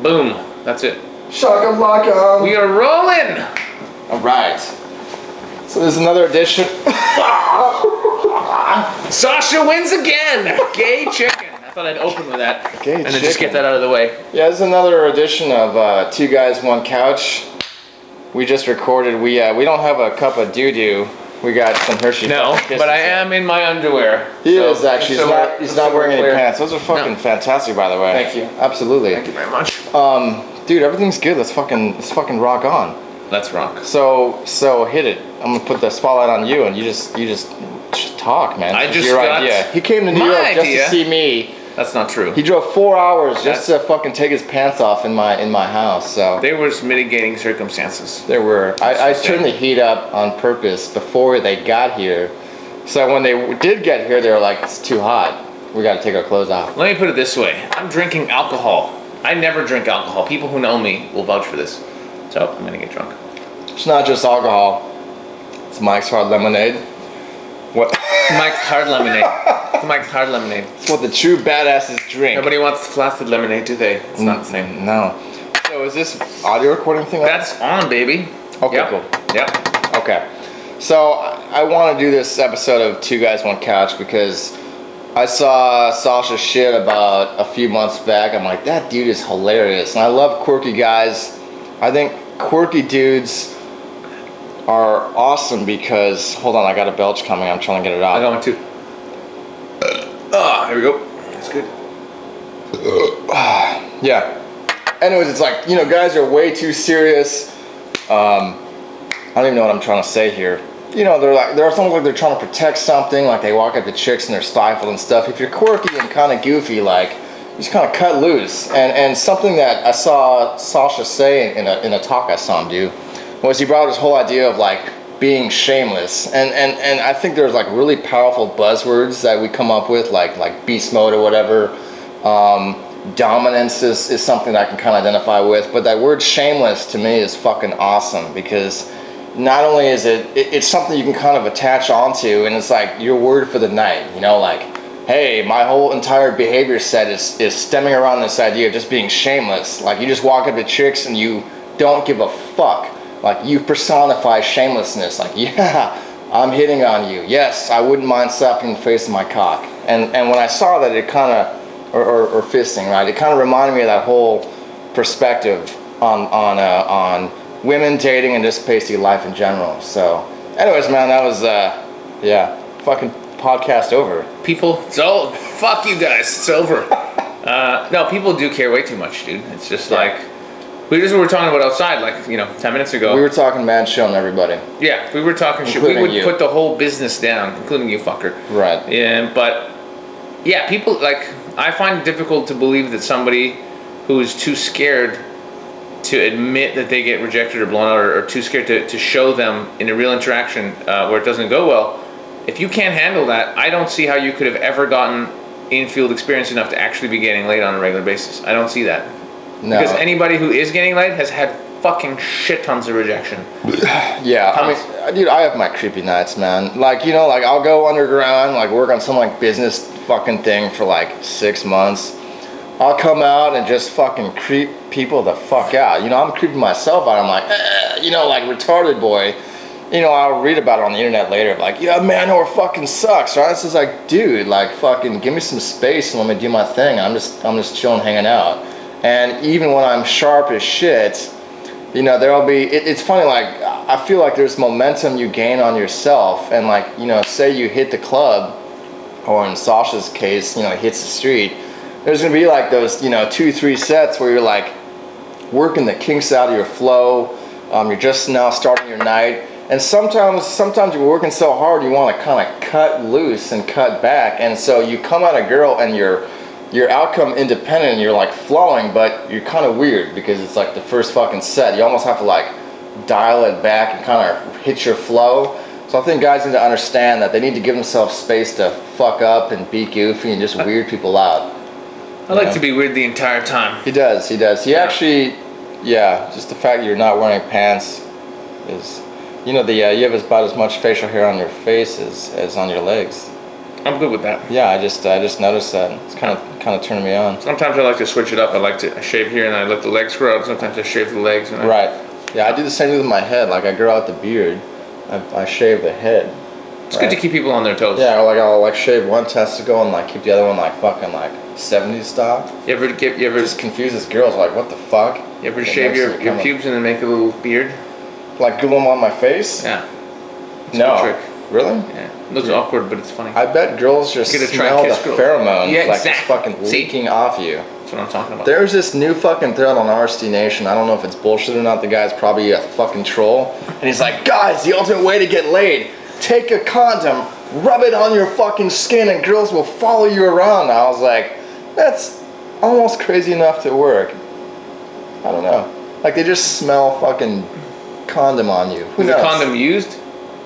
Boom. That's it. Shaka-laka. We are rolling. All right. So there's another edition. Sasha wins again. Gay chicken. I thought I'd open with that. Gay and then just get that out of the way. Yeah, there's another edition of Two Guys, One Couch. We just recorded. We don't have a cup of doo-doo. We got some Hershey. No, but I am in my underwear. He is actually. He's not wearing any pants. Those are fucking fantastic, by the way. Thank you. Absolutely. Thank you very much. Dude, everything's good. Let's fucking rock on. Let's rock. So hit it. I'm gonna put the spotlight on you, and you just talk, man. Your idea. He came to New York just to see me. That's not true. He drove 4 hours just to fucking take his pants off in my house. So there was mitigating circumstances. There were. I turned the heat up on purpose before they got here. So when they did get here, they were like, "It's too hot. We got to take our clothes off." Let me put it this way: I'm drinking alcohol. I never drink alcohol. People who know me will vouch for this. So I'm gonna get drunk. It's not just alcohol. It's Mike's Hard Lemonade. What? Mike's Hard Lemonade. It's Mike's Hard Lemonade. It's what the true badasses drink. Nobody wants flaccid lemonade, do they? It's not the same. No. So is this audio recording thing? That's on, baby. Okay, yep. cool. Yep. Okay. So I want to do this episode of Two Guys, One Couch because I saw Sasha's shit about a few months back. I'm like, that dude is hilarious. And I love quirky guys. I think quirky dudes are awesome because, hold on, I got a belch coming. I'm trying to get it out. I got one too. Here we go. That's good. Yeah. Anyways, it's like, guys are way too serious. I don't even know what I'm trying to say here. They're almost like they're trying to protect something, like they walk up to chicks and they're stifled and stuff. If you're quirky and kind of goofy, like, you just kind of cut loose. And something that I saw Sasha say in a talk I saw him do was he brought this whole idea of like being shameless. And I think there's like really powerful buzzwords that we come up with, like beast mode or whatever. Dominance is something that I can kind of identify with. But that word shameless to me is fucking awesome because not only is it's something you can kind of attach onto, and it's like your word for the night, like, hey, my whole entire behavior set is stemming around this idea of just being shameless. Like, you just walk up to chicks and you don't give a fuck. Like, you personify shamelessness. Like, yeah, I'm hitting on you. Yes, I wouldn't mind slapping the face of my cock. And when I saw that, it kind of, or fisting, right? It kind of reminded me of that whole perspective on women dating and just pasty life in general. So, anyways, man, that was, fucking podcast over. Fuck you guys, it's over. No, people do care way too much, dude. It's just like, we were talking about outside, like, 10 minutes ago. We were talking mad shit on everybody. Yeah, we were talking shit. We would put the whole business down, including you, fucker. Right. Yeah, but, yeah, people, like, I find it difficult to believe that somebody who is too scared to admit that they get rejected or blown out, or too scared to show them in a real interaction where it doesn't go well, if you can't handle that, I don't see how you could have ever gotten in-field experience enough to actually be getting laid on a regular basis. I don't see that. No. Because anybody who is getting laid has had fucking shit tons of rejection. Yeah, tons. I mean, dude, I have my creepy nights, man. Like, like, I'll go underground, like, work on some, like, business fucking thing for, like, 6 months. I'll come out and just fucking creep people the fuck out. I'm creeping myself out. I'm like, like, retarded boy. I'll read about it on the internet later, like, yeah, Manwhore fucking sucks, right? It's just like, dude, like, fucking give me some space and let me do my thing. I'm just chilling, hanging out. And even when I'm sharp as shit, there'll be, it's funny, like, I feel like there's momentum you gain on yourself, and like, say you hit the club, or in Sasha's case, hits the street, there's gonna be like those, 2-3 sets where you're like working the kinks out of your flow, you're just now starting your night. And sometimes you're working so hard you want to kind of cut loose and cut back, and so you come at a girl and you're outcome independent and you're like flowing, but you're kind of weird because it's like the first fucking set. You almost have to like dial it back and kind of hit your flow. So I think guys need to understand that they need to give themselves space to fuck up and be goofy and just weird people out. I like to be weird the entire time. He does. He actually, just the fact that you're not wearing pants is, you have about as much facial hair on your face as on your legs. I'm good with that. Yeah, I just noticed that. It's kind of turning me on. Sometimes I like to switch it up. I like to shave here and I let the legs grow out. Sometimes I shave the legs. And Right. Yeah, I do the same thing with my head. Like I grow out the beard, I shave the head. It's good to keep people on their toes. Yeah, or like I'll like shave one testicle and like keep the other one like fucking like 70s style. You ever just confuses girls like what the fuck? You ever shave your pubes and then make a little beard? Like glue them on my face? Yeah. It's no. a good trick. Really? Yeah. It looks awkward, but it's funny. I bet girls just smell the pheromones like it's fucking leaking off you. That's what I'm talking about. There's this new fucking thread on RST Nation. I don't know if it's bullshit or not. The guy's probably a fucking troll. And he's like, guys, the ultimate way to get laid. Take a condom, rub it on your fucking skin, and girls will follow you around. I was like, that's almost crazy enough to work. I don't know. Like they just smell fucking condom on you. Who knows? Is the condom used?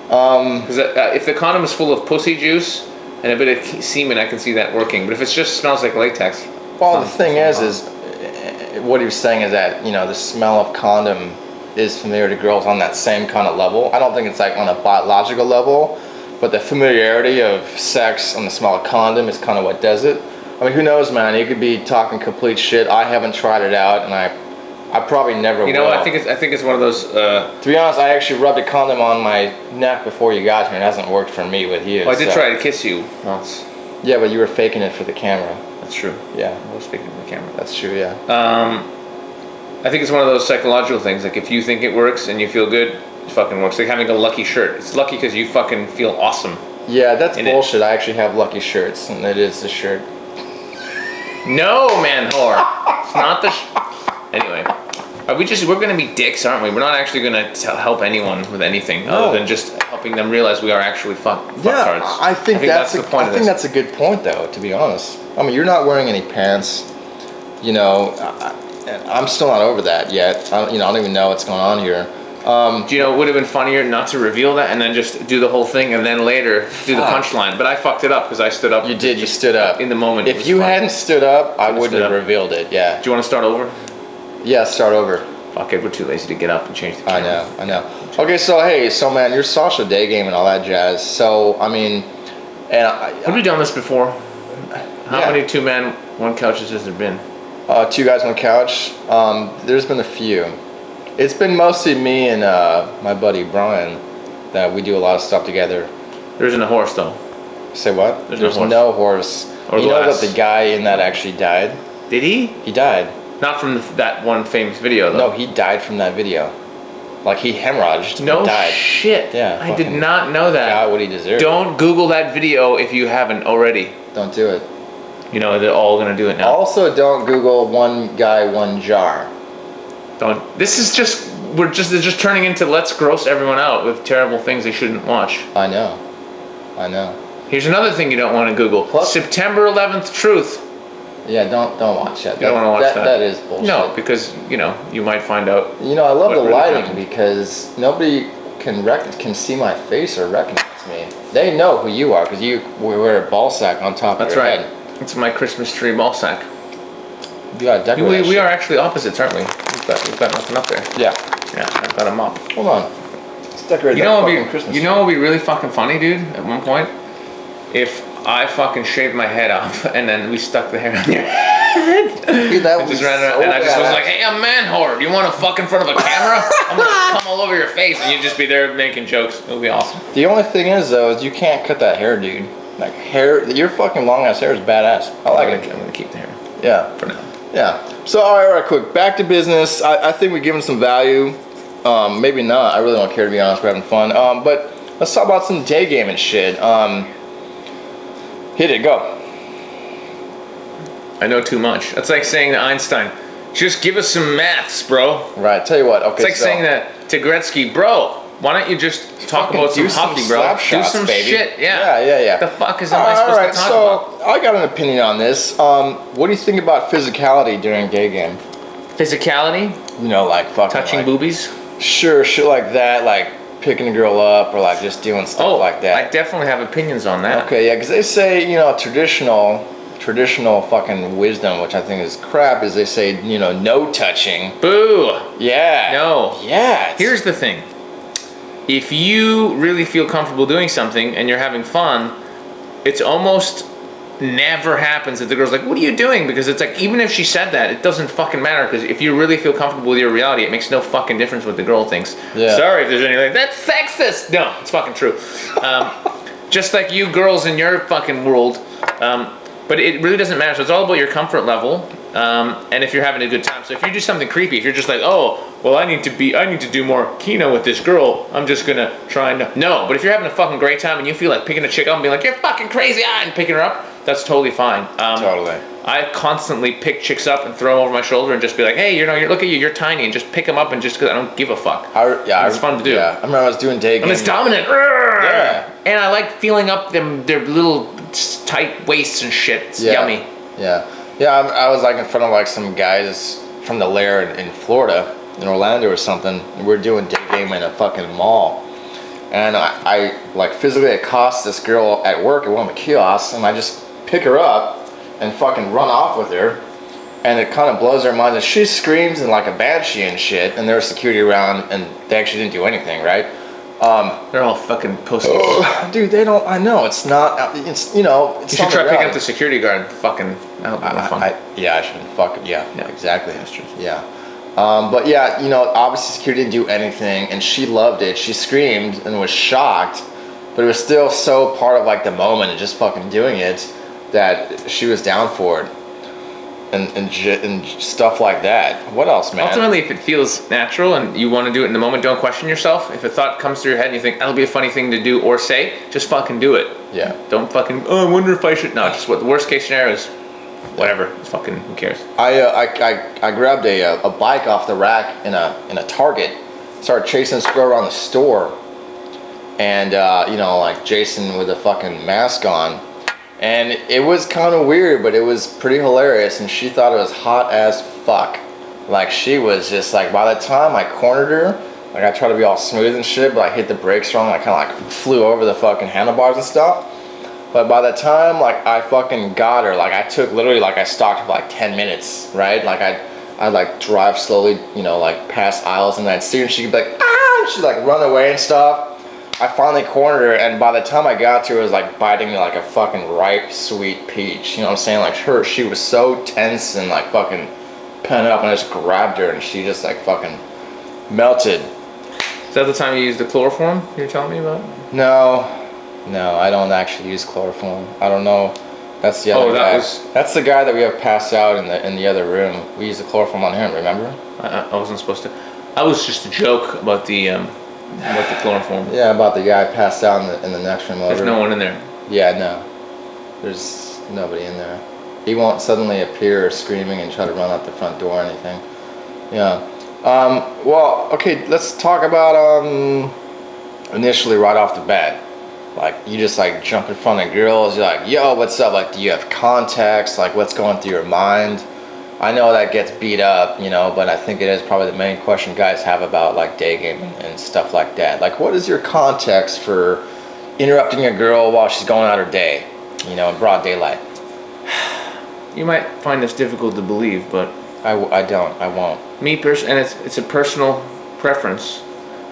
Because if the condom is full of pussy juice and a bit of semen, I can see that working. But if it just smells like latex. Well, the thing is what he was saying is that, you know, the smell of condom is familiar to girls on that same kind of level. I don't think it's like on a biological level, but the familiarity of sex and the smell of condom is kind of what does it. I mean, who knows, man? You could be talking complete shit. I haven't tried it out, and I probably never will. You know what? I think it's one of those. To be honest, I actually rubbed a condom on my neck before you got here, and it hasn't worked for me with you. Well, I did try to kiss you once. Yeah, but you were faking it for the camera. That's true. Yeah. I was faking for the camera. That's true, yeah. I think it's one of those psychological things. Like, if you think it works and you feel good, it fucking works. Like having a lucky shirt. It's lucky because you fucking feel awesome. Yeah, that's bullshit. I actually have lucky shirts, and it is the shirt. No, man, whore. It's not the. Anyway, we're gonna be dicks, aren't we? We're not actually gonna help anyone with anything other than just helping them realize we are actually fucktards. Yeah, I think that's the point. I think that's a good point, though. To be honest, I mean, you're not wearing any pants. You know, I'm still not over that yet. I don't even know what's going on here. Do you know it would have been funnier not to reveal that and then just do the whole thing and then later do the punchline? But I fucked it up because I stood up. You did. You stood up in the moment. If you hadn't stood up, I wouldn't have revealed it. Yeah. Do you want to start over? Yeah, start over. Fuck it, we're too lazy to get up and change the camera. I know. Okay, so man, you're Sasha Daygame and all that jazz. So I mean, have we done this before? How many 2-man 1 couches has there been? 2 guys, 1 couch. There's been a few. It's been mostly me and my buddy Brian that we do a lot of stuff together. There isn't a horse though. Say what? There's no horse. Or you know that the guy in that actually died? Did he? He died. Not from that one famous video though. No, he died from that video. Like he hemorrhaged. No died. Shit. Yeah. I did not know that. Got what he deserved. Don't Google that video if you haven't already. Don't do it. You know they're all gonna do it now. Also, don't Google 1 guy, 1 jar. Don't. This is just they're just turning into let's gross everyone out with terrible things they shouldn't watch. I know. Here's another thing you don't want to Google. Plus, September 11th truth. Yeah, don't watch that. You don't want to watch that. That is bullshit. No, because you might find out. I love the lighting because nobody can see my face or recognize me. They know who you are because you wear a ball sack on top of your head. That's right. It's my Christmas tree ball sack. You gotta decorate. We are actually opposites, aren't we? We've got nothing up there. Yeah. Yeah, I've got a mop. Hold on. Let's decorate Christmas tree. You know what would be really fucking funny, dude? At one point, if I fucking shaved my head off and then we stuck the hair on your head. Dude, that was and I just was like, hey, I'm Manwhore. Do you want to fuck in front of a camera? I'm gonna come all over your face, and you'd just be there making jokes. It would be awesome. The only thing is though, is you can't cut that hair, dude. Like hair, your fucking long ass hair is badass. I like it. I'm gonna keep the hair. Yeah. For now. Yeah. So all right, quick. Back to business. I think we've given some value. Maybe not. I really don't care, to be honest. We're having fun. But let's talk about some day game and shit. Hit it. Go. I know too much. That's like saying to Einstein, just give us some maths, bro. Right. Tell you what. Okay. It's like saying that to Gretzky, bro. Why don't you just talk about some hockey, bro? Do some shit. Yeah. Yeah. The fuck is I supposed to talk about? I got an opinion on this. What do you think about physicality during day game? Physicality? Like fucking touching boobies? Sure, shit like that, like picking a girl up or like just doing stuff like that. I definitely have opinions on that. Okay, yeah, because they say, traditional fucking wisdom, which I think is crap, is they say, no touching. Boo! Yeah. No. Yeah. Here's the thing. If you really feel comfortable doing something and you're having fun, it's almost never happens that the girl's like, what are you doing? Because it's like, even if she said that, it doesn't fucking matter, because if you really feel comfortable with your reality, it makes no fucking difference what the girl thinks. Yeah. Sorry if there's any like, that's sexist. No, it's fucking true. Just like you girls in your fucking world. But it really doesn't matter. So it's all about your comfort level, and if you're having a good time. So if you do something creepy, if you're just like, oh, well, I need to do more kino with this girl, I'm just gonna try and no. But if you're having a fucking great time and you feel like picking a chick up and being like, you're fucking crazy, and picking her up, that's totally fine. Totally. I constantly pick chicks up and throw them over my shoulder and just be like, hey, look at you, you're tiny, and just pick them up, and just because I don't give a fuck. It's fun to do. Yeah, I remember I was doing Daygame. And it's dominant. Yeah. And I like feeling up their little tight waists and shit. It's yummy. Yeah. I was like in front of like some guys from the lair in Florida, in Orlando or something. And we're doing Daygame in a fucking mall. And I like physically accost this girl at work at one of the kiosks, and I just pick her up and fucking run off with her. And it kind of blows her mind that she screams and like a banshee and shit, and there's security around, and they actually didn't do anything, right? They're all fucking pussies. Dude, they don't. I know it's not. It's It's you should try picking up the security guard. And fucking. I should fucking. Yeah, exactly. That's true. Yeah. But yeah, obviously security didn't do anything, and she loved it. She screamed and was shocked, but it was still so part of like the moment and just fucking doing it that she was down for it. And stuff like that. What else, man? Ultimately, if it feels natural and you want to do it in the moment, don't question yourself. If a thought comes through your head and you think that'll be a funny thing to do or say, just fucking do it. Yeah. Don't fucking, I wonder if I should. No, just what the worst case scenario is. Whatever. It's fucking, who cares? I grabbed a bike off the rack in a Target, started chasing this girl around the store, and like Jason with a fucking mask on. And it was kind of weird, but it was pretty hilarious, and she thought it was hot as fuck. Like, she was just like, by the time I cornered her, like, I tried to be all smooth and shit, but I hit the brakes wrong. I kind of like flew over the fucking handlebars and stuff. But by the time like I fucking got her, like, I took literally, like, I stalked for like 10 minutes, right? Like, I'd like drive slowly, like past aisles, and then I'd see her and she'd be like, ah, and she'd like run away and stuff. I finally cornered her, and by the time I got to her, it was like biting me like a fucking ripe, sweet peach. You know what I'm saying? Like, she was so tense and like fucking pent up, and I just grabbed her, and she just like fucking melted. Is that the time you used the chloroform you were telling me about? No, I don't actually use chloroform. I don't know. That's the other guy. That's the guy that we have passed out in the other room. We used the chloroform on him, remember? I wasn't supposed to. I was just a joke about the chloroform. Yeah, about the guy passed out in the next room over. There's no one in there. Yeah, no. There's nobody in there. He won't suddenly appear screaming and try to run out the front door or anything. Yeah. Well, okay, let's talk about initially right off the bat. Like, you just like jump in front of girls, you're like, yo, what's up? Like, do you have context? Like, what's going through your mind? I know that gets beat up, but I think it is probably the main question guys have about like Daygame and stuff like that. Like, what is your context for interrupting a girl while she's going out her day, in broad daylight? You might find this difficult to believe, but I won't. Me personally, and it's a personal preference,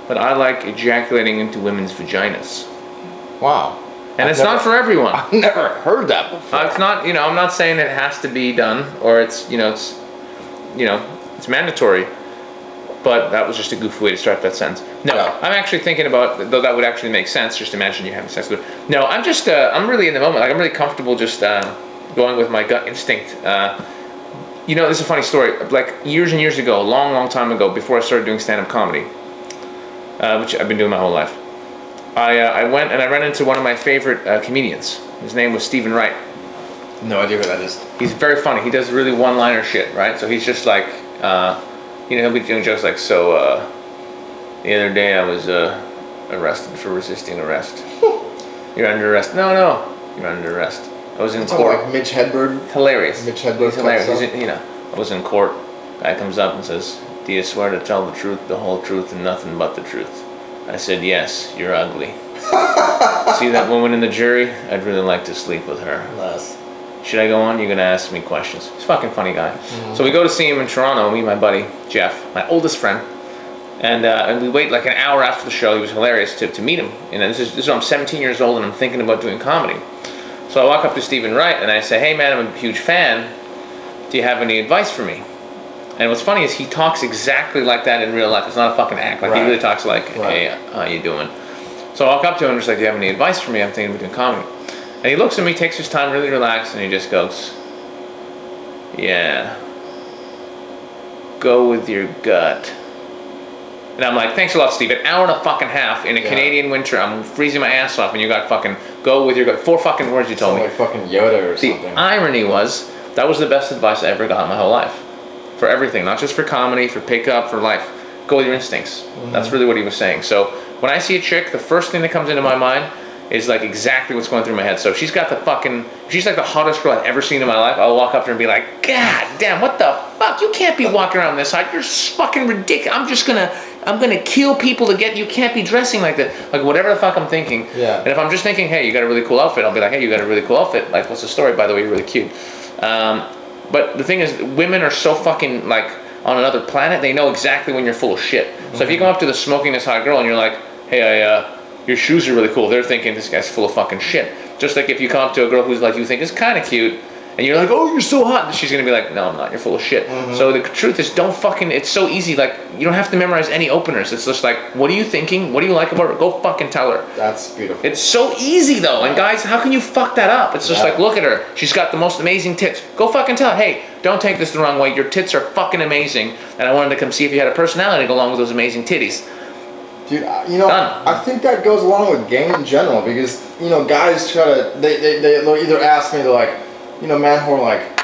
but I like ejaculating into women's vaginas. Wow. And it's not for everyone. I've never heard that before. It's not, I'm not saying it has to be done or it's mandatory. But that was just a goofy way to start that sentence. No, yeah. I'm actually thinking about, though that would actually make sense, just imagine you having sex with her. No, I'm just, I'm really in the moment. Like, I'm really comfortable just going with my gut instinct. This is a funny story. Like, years and years ago, a long, long time ago, before I started doing stand-up comedy, which I've been doing my whole life, I went and I ran into one of my favorite comedians. His name was Stephen Wright. No idea who that is. He's very funny. He does really one-liner shit, right? So he's just like, he'll be doing jokes like, so the other day I was arrested for resisting arrest. You're under arrest. No, you're under arrest. I was in court. Like Mitch Hedberg. Hilarious. Mitch Hedberg. He's hilarious. I was in court. Guy comes up and says, do you swear to tell the truth, the whole truth, and nothing but the truth? I said, yes, you're ugly. See that woman in the jury? I'd really like to sleep with her. Nice. Should I go on? You're going to ask me questions. He's a fucking funny guy. Mm-hmm. So we go to see him in Toronto, me and my buddy, Jeff, my oldest friend. And we wait like an hour after the show. He was hilarious to meet him. And this is when I'm 17 years old and I'm thinking about doing comedy. So So I walk up to Stephen Wright and I say, hey man, I'm a huge fan. Do you have any advice for me? And what's funny is he talks exactly like that in real life. It's not a fucking act. Like he really talks like, hey, how you doing? So I walk up to him and just like, do you have any advice for me? I'm thinking of doing comedy. And he looks at me, takes his time, really relaxed, and he just goes, yeah, go with your gut. And I'm like, thanks a lot, Steve. An hour and a fucking half in a Canadian winter. I'm freezing my ass off, and you got fucking go with your gut. 4 fucking words you told me. Like fucking Yoda or something. The irony was, that was the best advice I ever got in my whole life. For everything, not just for comedy, for pickup, for life. Go with your instincts. That's really what he was saying. So when I see a chick, the first thing that comes into my mind is like exactly what's going through my head. So if she's got the fucking, if she's like the hottest girl I've ever seen in my life, I'll walk up to her and be like, God damn, what the fuck? You can't be walking around this side. You're fucking ridiculous. I'm gonna kill people to get, you can't be dressing like that. Like whatever the fuck I'm thinking. Yeah. And if I'm just thinking, hey, you got a really cool outfit, I'll be like, hey, you got a really cool outfit. Like, what's the story? By the way, you're really cute. But the thing is, women are so fucking like on another planet. They know exactly when you're full of shit. So if you go up to the smoking this hot girl and you're like, hey, your shoes are really cool, they're thinking this guy's full of fucking shit. Just like if you come up to a girl who's like, you think is kind of cute, and you're like, oh, you're so hot, and she's gonna be like, no, I'm not, you're full of shit. So the truth is, don't fucking, it's so easy, like, you don't have to memorize any openers. It's just like, what are you thinking? What do you like about her? Go fucking tell her. That's beautiful. It's so easy though, and guys, how can you fuck that up? It's just like, look at her, she's got the most amazing tits. Go fucking tell her, hey, don't take this the wrong way, your tits are fucking amazing, and I wanted to come see if you had a personality to go along with those amazing titties. Dude, you know, I think that goes along with game in general because, you know, guys try to, they'll either ask me, they're like, you know, Manwhore, like,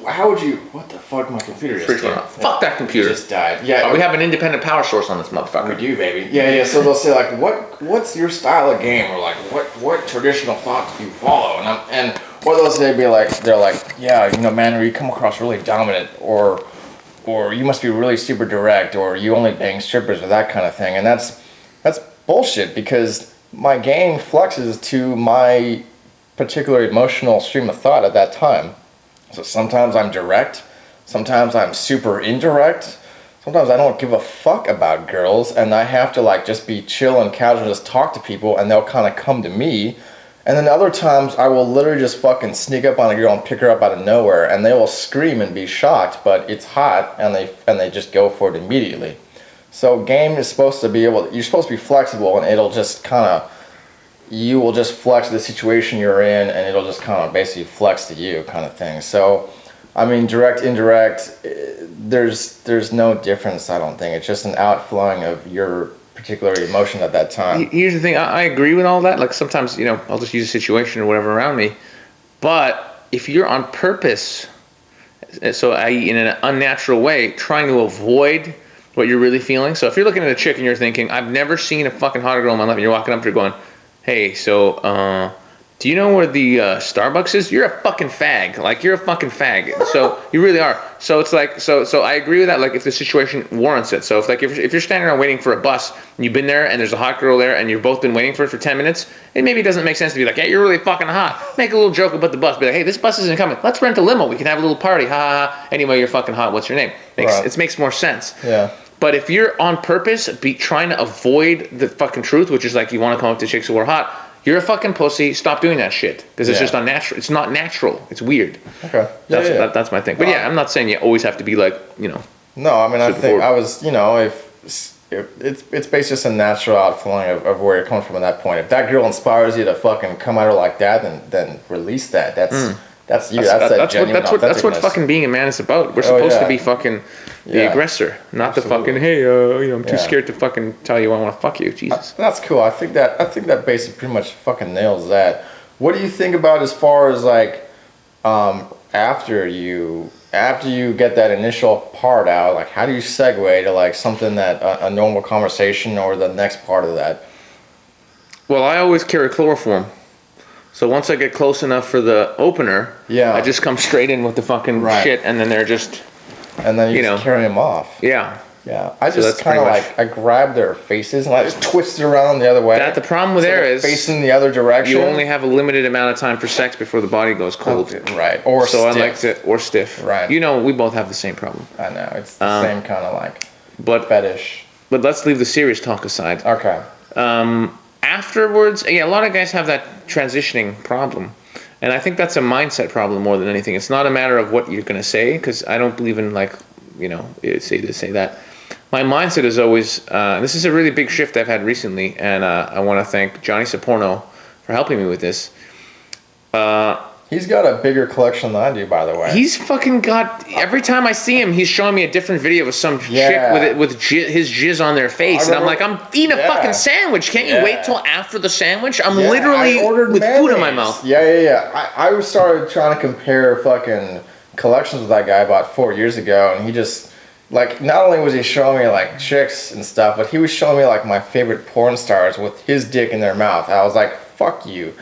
how would you, what the fuck, my computer just died. Fuck that computer. It just died. Yeah. We have an independent power source on this motherfucker. We do, baby. Yeah, so they'll say, like, what's your style of game? Or, like, what traditional thought do you follow? And what they'll say, they're like, yeah, you know, Manwhore, you come across really dominant, or you must be really super direct, or you only bang strippers, or that kind of thing. And that's bullshit because my game fluxes to my particular emotional stream of thought at that time. So sometimes I'm direct, sometimes I'm super indirect, sometimes I don't give a fuck about girls, and I have to like just be chill and casual, just talk to people, and they'll kind of come to me. And then other times I will literally just fucking sneak up on a girl and pick her up out of nowhere, and they will scream and be shocked, but it's hot, and they just go for it immediately. So game is supposed to be you're supposed to be flexible, and it'll just kind of, you will just flex the situation you're in, and it'll just kind of basically flex to you kind of thing. So, I mean, direct, indirect, there's no difference, I don't think. It's just an outflowing of your particular emotion at that time. Here's the thing, I agree with all that. Like sometimes, you know, I'll just use a situation or whatever around me. But if you're on purpose, so i.e. in an unnatural way, trying to avoid what you're really feeling. So if you're looking at a chick and you're thinking, I've never seen a fucking hotter girl in my life, and you're walking up to her going, hey, so, do you know where the Starbucks is? You're a fucking fag. Like, you're a fucking fag. So, you really are. So, it's like, so I agree with that, like, if the situation warrants it. So, if you're standing around waiting for a bus, and you've been there, and there's a hot girl there, and you've both been waiting for it for 10 minutes, it maybe doesn't make sense to be like, hey, you're really fucking hot. Make a little joke about the bus. Be like, hey, this bus isn't coming. Let's rent a limo. We can have a little party. Ha, ha, ha. Anyway, you're fucking hot. What's your name? It makes more sense. Yeah. But if you're on purpose, trying to avoid the fucking truth, which is like you want to come up to chicks who are hot, you're a fucking pussy. Stop doing that shit because it's just unnatural. It's not natural. It's weird. Okay. That's my thing. But yeah, I'm not saying you always have to be like, you know. No, I mean, I think I was, you know, if it's basically just a natural outflowing of where you're coming from at that point. If that girl inspires you to fucking come at her like that, then release that. That's you. That's what fucking being a man is about. We're supposed to be fucking the aggressor, not the fucking, hey, you know, I'm too scared to fucking tell you I want to fuck you. Jesus. That's cool. I think that basically pretty much fucking nails that. What do you think about as far as like after you get that initial part out, like how do you segue to like something that a normal conversation or the next part of that? Well, I always carry chloroform. So once I get close enough for the opener, I just come straight in with the fucking shit, and then they're just... And then you just carry them off. Yeah. Yeah. I just kind of like, I grab their faces and I just twist it around the other way. The problem with there is... facing the other direction. You only have a limited amount of time for sex before the body goes cold. Right. Or so stiff. I like to... Or stiff. Right. You know, we both have the same problem. I know. It's the same kind of like fetish. But let's leave the serious talk aside. Okay. Afterwards, a lot of guys have that transitioning problem. And I think that's a mindset problem more than anything. It's not a matter of what you're going to say, because I don't believe in like, say this, say that. My mindset is always, this is a really big shift I've had recently, and I want to thank Johnny Saporno for helping me with this. He's got a bigger collection than I do, by the way. He's fucking got, every time I see him, he's showing me a different video of some chick with his jizz on their face. And I'm like, I'm eating a fucking sandwich. Can't you wait till after the sandwich? I'm literally with food in my mouth. I started trying to compare fucking collections with that guy about 4 years ago, and he just, like, not only was he showing me like chicks and stuff, but he was showing me like my favorite porn stars with his dick in their mouth. I was like, fuck you.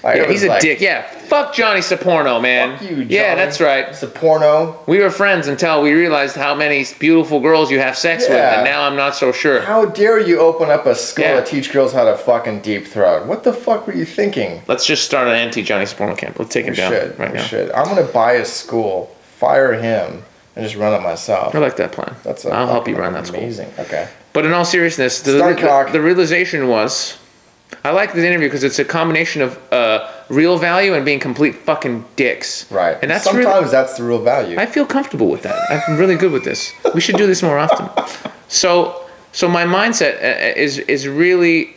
Like, he's a dick. Yeah, fuck Johnny Saporno, man. Fuck you, Johnny. Yeah, that's right. Saporno. We were friends until we realized how many beautiful girls you have sex with, and now I'm not so sure. How dare you open up a school to teach girls how to fucking deep throat? What the fuck were you thinking? Let's just start an anti-Johnny Saporno camp. Let's take him down right now. I'm gonna buy a school, fire him, and just run it myself. I like that plan. I'll help you run that school. Amazing. Okay. But in all seriousness, the realization was, I like this interview because it's a combination of real value and being complete fucking dicks. Right. And that's sometimes that's the real value. I feel comfortable with that. I'm really good with this. We should do this more often. So my mindset is really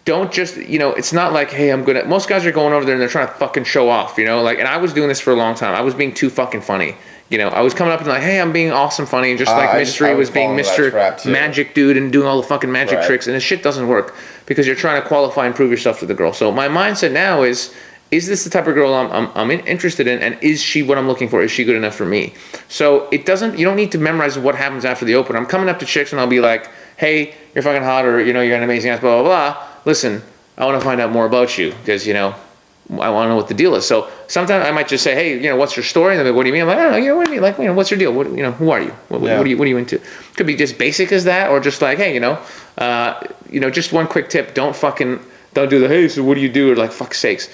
don't just, it's not like, hey, I'm good at, most guys are going over there and they're trying to fucking show off, like, and I was doing this for a long time. I was being too fucking funny. I was coming up and like, hey, I'm being awesome funny, and just like Mystery was being Mr. Magic Dude and doing all the fucking magic tricks, and this shit doesn't work because you're trying to qualify and prove yourself to the girl. So my mindset now is this the type of girl I'm interested in, and is she what I'm looking for? Is she good enough for me? So you don't need to memorize what happens after the open. I'm coming up to chicks and I'll be like, hey, you're fucking hot, or you're an amazing ass, blah, blah, blah. Listen, I want to find out more about you because, I want to know what the deal is. So sometimes I might just say, hey, what's your story? And they're like, what do you mean? I'm like, I don't know, what do you mean? Like, what's your deal? What, who are you? What are you into? Could be just basic as that, or just like, hey, just one quick tip. Don't do the, hey, so what do you do? Or like, fuck sakes.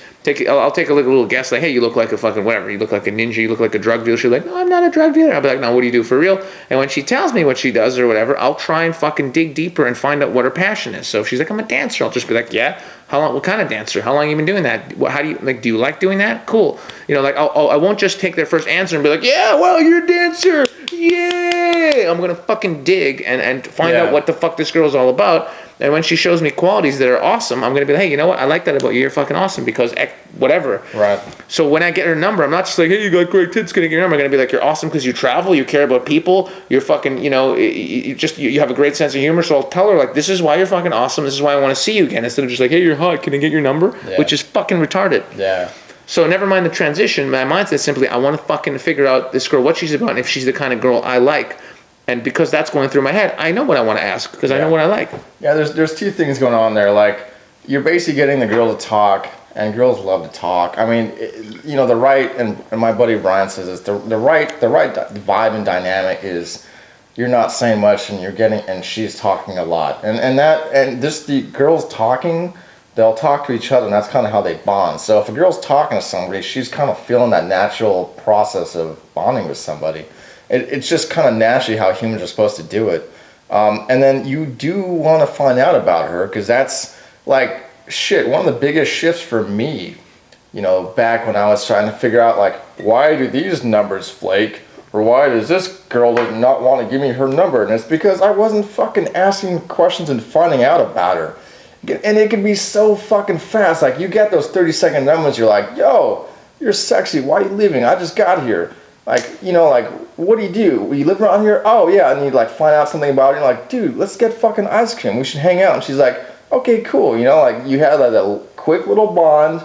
I'll take a little guess, like, hey, you look like a fucking whatever. You look like a ninja. You look like a drug dealer. She's like, no, I'm not a drug dealer. I'll be like, no, what do you do for real? And when she tells me what she does or whatever, I'll try and fucking dig deeper and find out what her passion is. So if she's like, I'm a dancer, I'll just be like, yeah. How long? What kind of dancer? How long have you been doing that? How do you like? Do you like doing that? Cool. I won't just take their first answer and be like, yeah, well, you're a dancer. Yay! I'm gonna fucking dig and find out what the fuck this girl's all about. And when she shows me qualities that are awesome, I'm gonna be like, hey, you know what? I like that about you. You're fucking awesome because whatever. Right. So when I get her number, I'm not just like, hey, you got great tits, gonna get your number. I'm gonna be like, you're awesome because you travel, you care about people, you're fucking, you have a great sense of humor. So I'll tell her like, this is why you're fucking awesome. This is why I want to see you again. Instead of just like, hey, you're hot. Can I get your number? Yeah. Which is fucking retarded. Yeah. So never mind the transition. My mindset is simply, I want to fucking figure out this girl, what she's about, and if she's the kind of girl I like. And because that's going through my head, I know what I want to ask because I know what I like. Yeah, there's two things going on there. Like, you're basically getting the girl to talk, and girls love to talk. I mean, the right, and my buddy Brian says this, the right vibe and dynamic is you're not saying much and she's talking a lot. And just the girls talking, they'll talk to each other, and that's kind of how they bond. So if a girl's talking to somebody, she's kind of feeling that natural process of bonding with somebody. It's just kind of naturally how humans are supposed to do it. And then you do want to find out about her, because that's like, shit, one of the biggest shifts for me, back when I was trying to figure out, like, why do these numbers flake? Or why does this girl not want to give me her number? And it's because I wasn't fucking asking questions and finding out about her. And it can be so fucking fast. Like, you get those 30-second numbers, you're like, yo, you're sexy, why are you leaving? I just got here. Like, what do? You live around here? Oh, yeah. And you like find out something about her. You're like, dude, let's get fucking ice cream. We should hang out. And she's like, okay, cool. Like, you had like a quick little bond,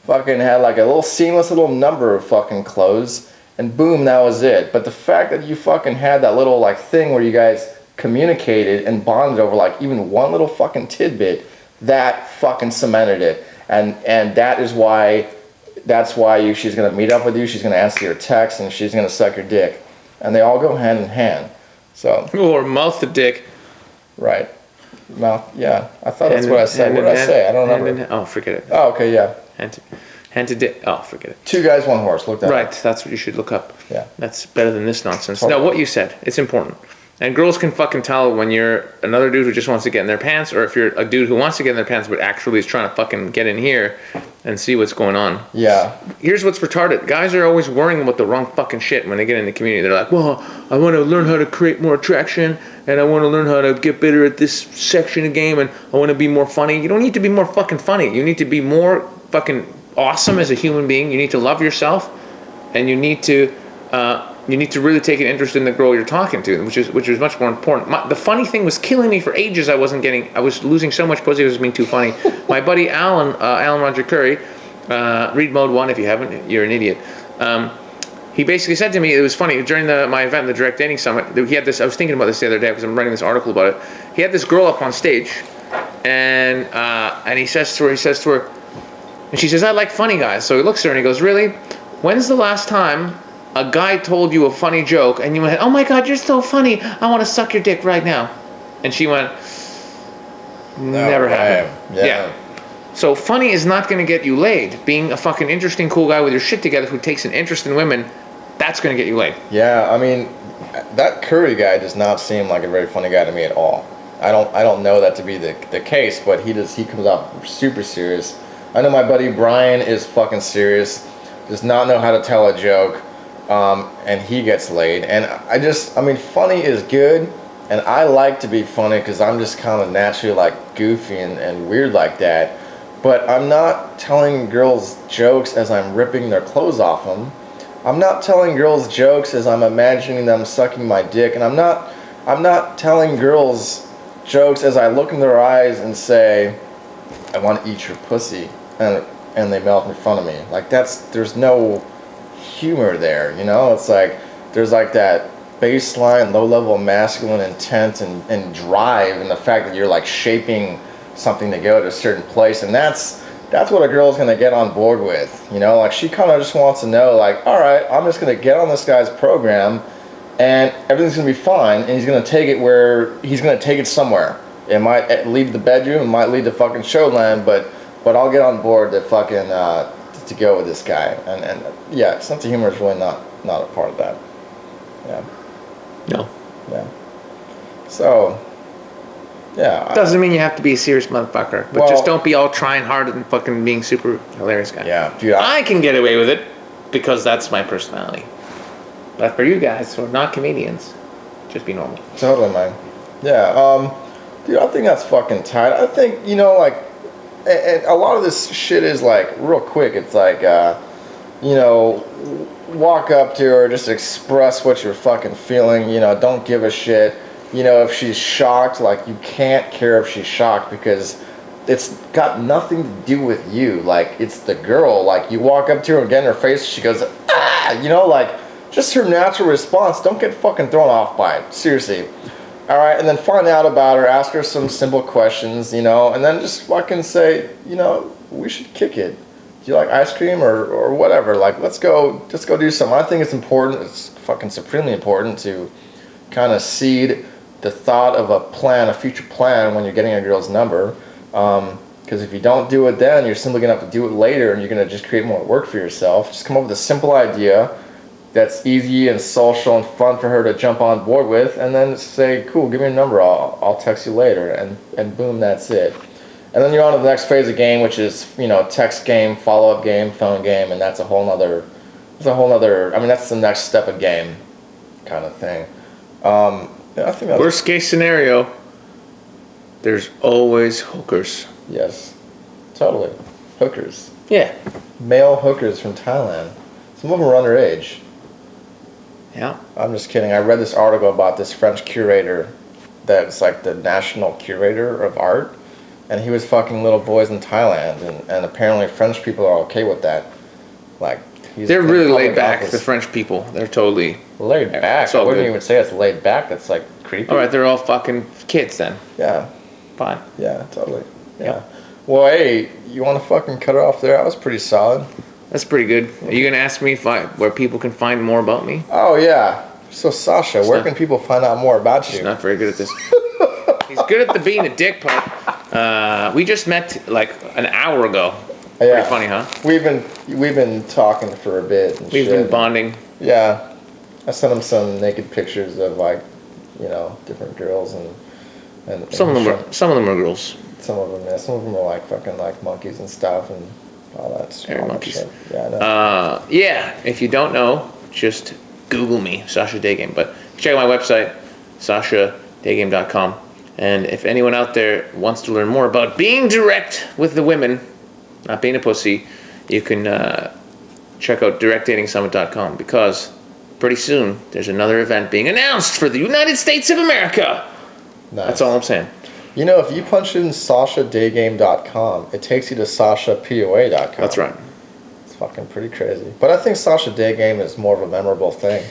fucking had like a little seamless little number of fucking clothes, and boom, that was it. But the fact that you fucking had that little like thing where you guys communicated and bonded over like even one little fucking tidbit, that fucking cemented it. And that's why she's going to meet up with you, she's going to answer your text, and she's going to suck your dick. And they all go hand in hand. So. Or mouth the dick. Right. Mouth, yeah. I thought that's what I said. What did I say? I don't remember. Oh, forget it. Oh, okay, yeah. Hand to dick. Oh, forget it. 2 guys, 1 horse. Look that up. Right, that's what you should look up. Yeah. That's better than this nonsense. Totally. No, what you said, it's important. And girls can fucking tell when you're another dude who just wants to get in their pants, or if you're a dude who wants to get in their pants but actually is trying to fucking get in here and see what's going on. Yeah. Here's what's retarded. Guys are always worrying about the wrong fucking shit when they get in the community. They're like, well, I want to learn how to create more attraction, and I want to learn how to get better at this section of game, and I want to be more funny. You don't need to be more fucking funny. You need to be more fucking awesome as a human being. You need to love yourself, and you need to really take an interest in the girl you're talking to, which is much more important. The funny thing was killing me for ages. I was losing so much pussy. I was being too funny. My buddy Alan Roger Curry, read mode 1 if you haven't. You're an idiot. He basically said to me, it was funny, during my event, the Direct Dating Summit, he had this, I was thinking about this the other day because I'm writing this article about it. He had this girl up on stage, and he says to her, and she says, I like funny guys. So he looks at her and he goes, really? When's the last time a guy told you a funny joke and you went, oh my God, you're so funny, I want to suck your dick right now? And she went, never happened. Yeah. So funny is not going to get you laid. Being a fucking interesting, cool guy with your shit together who takes an interest in women, that's going to get you laid. Yeah, I mean, that Curry guy does not seem like a very funny guy to me at all. I don't know that to be the case, but he comes out super serious. I know my buddy Brian is fucking serious, does not know how to tell a joke. And he gets laid, and I mean, funny is good, and I like to be funny because I'm just kind of naturally like goofy and weird like that, but I'm not telling girls jokes as I'm ripping their clothes off them. I'm not telling girls jokes as I'm imagining them sucking my dick, and I'm not telling girls jokes as I look in their eyes and say, I want to eat your pussy, and they melt in front of me. Like, there's no humor there, you know? It's like there's like that baseline low-level masculine intent and drive, and the fact that you're like shaping something to go to a certain place, and that's what a girl's gonna get on board with, you know? Like, she kind of just wants to know, like, all right, I'm just gonna get on this guy's program and everything's gonna be fine, and he's gonna take it somewhere. It might lead to the bedroom, it might lead to fucking showland, but I'll get on board to fucking to go with this guy, and yeah, sense of humor is really not a part of that. Yeah. No. Yeah. So, yeah. Doesn't mean you have to be a serious motherfucker, but just don't be all trying hard and fucking being super hilarious guy. Yeah, dude. I can get away with it because that's my personality. But for you guys who are not comedians, just be normal. Totally, man. Yeah. Dude, I think that's fucking tight. I think, you know, like, and a lot of this shit is like real quick. It's like, you know, walk up to her, just express what you're fucking feeling. You know, don't give a shit. You know, if she's shocked, like, you can't care if she's shocked because it's got nothing to do with you. Like, it's the girl. Like, you walk up to her and get in her face, she goes, ah, you know, like, just her natural response. Don't get fucking thrown off by it. Seriously. All right, and then find out about her, ask her some simple questions, you know, and then just fucking say, you know, we should kick it. Do you like ice cream or whatever? Like, let's go do something. I think it's important, it's fucking supremely important to kind of seed the thought of a future plan when you're getting a girl's number. Because if you don't do it then, you're simply going to have to do it later, and you're going to just create more work for yourself. Just come up with a simple idea that's easy and social and fun for her to jump on board with, and then say, cool, give me your number, I'll text you later, and boom, that's it. And then you're on to the next phase of game, which is, you know, text game, follow-up game, phone game, and that's a whole nother, I mean, that's the next step of game kind of thing. Yeah, I think that's... Worst case scenario, there's always hookers. Yes, totally. Hookers. Yeah. Male hookers from Thailand. Some of them are underage. Yeah. I'm just kidding. I read this article about this French curator that's like the national curator of art, and he was fucking little boys in Thailand, and apparently French people are okay with that. Like, they're really laid back, the French people. They're totally laid back. I wouldn't even say it's laid back. That's like creepy. All right, they're all fucking kids then. Yeah. Fine. Yeah, totally. Yeah. Well, hey, you want to fucking cut it off there? That was pretty solid. That's pretty good. Are you gonna ask me where people can find more about me? Oh yeah. So Sasha, where can people find out more about you? He's not very good at this. He's good at the being a dick part. We just met like an hour ago. Yeah. Pretty funny, huh? We've been talking for a bit. We've been bonding. Yeah. I sent him some naked pictures of like you know, different girls and Some of them are girls. Some of them, yeah. Some of them are like fucking like monkeys and stuff and all that. Hairy monkeys. Shit. Yeah, I know. Yeah. If you don't know, just Google me, Sasha Daygame. But check out my website, SashaDaygame.com. And if anyone out there wants to learn more about being direct with the women, not being a pussy, you can check out directdatingsummit.com, because pretty soon there's another event being announced for the United States of America. Nice. That's all I'm saying. You know, if you punch in SashaDaygame.com, it takes you to SashaPOA.com. That's right. It's fucking pretty crazy. But I think Sasha Daygame is more of a memorable thing.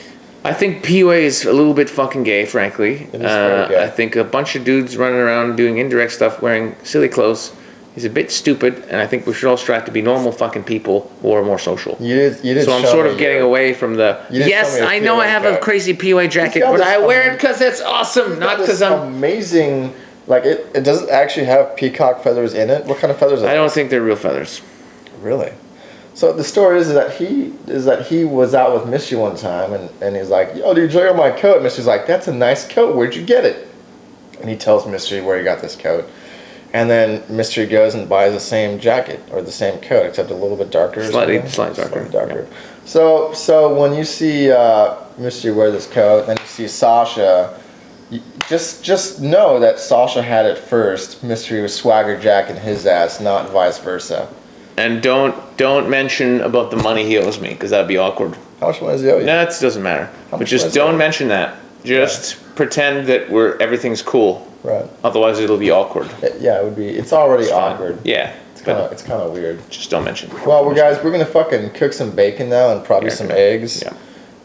I think PUA is a little bit fucking gay, frankly. It is very gay. I think a bunch of dudes running around doing indirect stuff, wearing silly clothes, is a bit stupid, and I think we should all strive to be normal fucking people who are more social. You did so I'm sort of getting away from the, yes, I know I have a crazy PUA jacket, but I wear it because it's awesome, not because I'm... amazing, like, it doesn't actually have peacock feathers in it. What kind of feathers are I don't think they're real feathers. Really? So the story is that he was out with Mystery one time and he's like, yo, dude, check out my coat. And Mystery's like, that's a nice coat. Where'd you get it? And he tells Mystery where he got this coat. And then Mystery goes and buys the same jacket or the same coat, except a little bit darker. Slightly darker. Yeah. So when you see Mystery wear this coat, and you see Sasha, just know that Sasha had it first. Mystery was swagger jacking his ass, not vice versa. And don't mention about the money he owes me, because that'd be awkward. How much money does he owe you? No, it doesn't matter. But just don't mention that. Just pretend that everything's cool. Right. Otherwise, it'll be awkward. Yeah, it would be. It's already awkward. Yeah. It's kind of weird. Just don't mention. Well, we're gonna fucking cook some bacon now and probably some eggs. Yeah.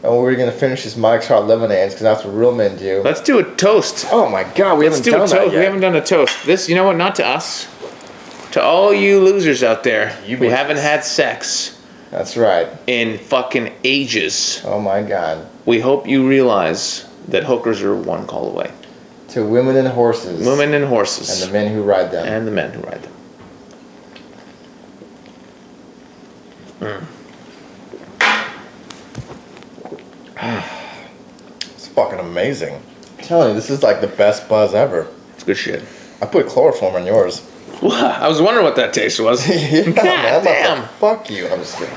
And we're gonna finish these Mike's Hard Lemonades because that's what real men do. Let's do a toast. Oh my God, we haven't done that yet. We haven't done a toast. This, you know what? Not to us. To all you losers out there who haven't had sex. That's right. In fucking ages. Oh my God. We hope you realize that hookers are one call away. To women and horses. Women and horses. And the men who ride them. And the men who ride them. It's fucking amazing. I'm telling you, this is like the best buzz ever. It's good shit. I put chloroform in yours. I was wondering what that taste was. Yeah, God damn. Fuck you. I'm just kidding.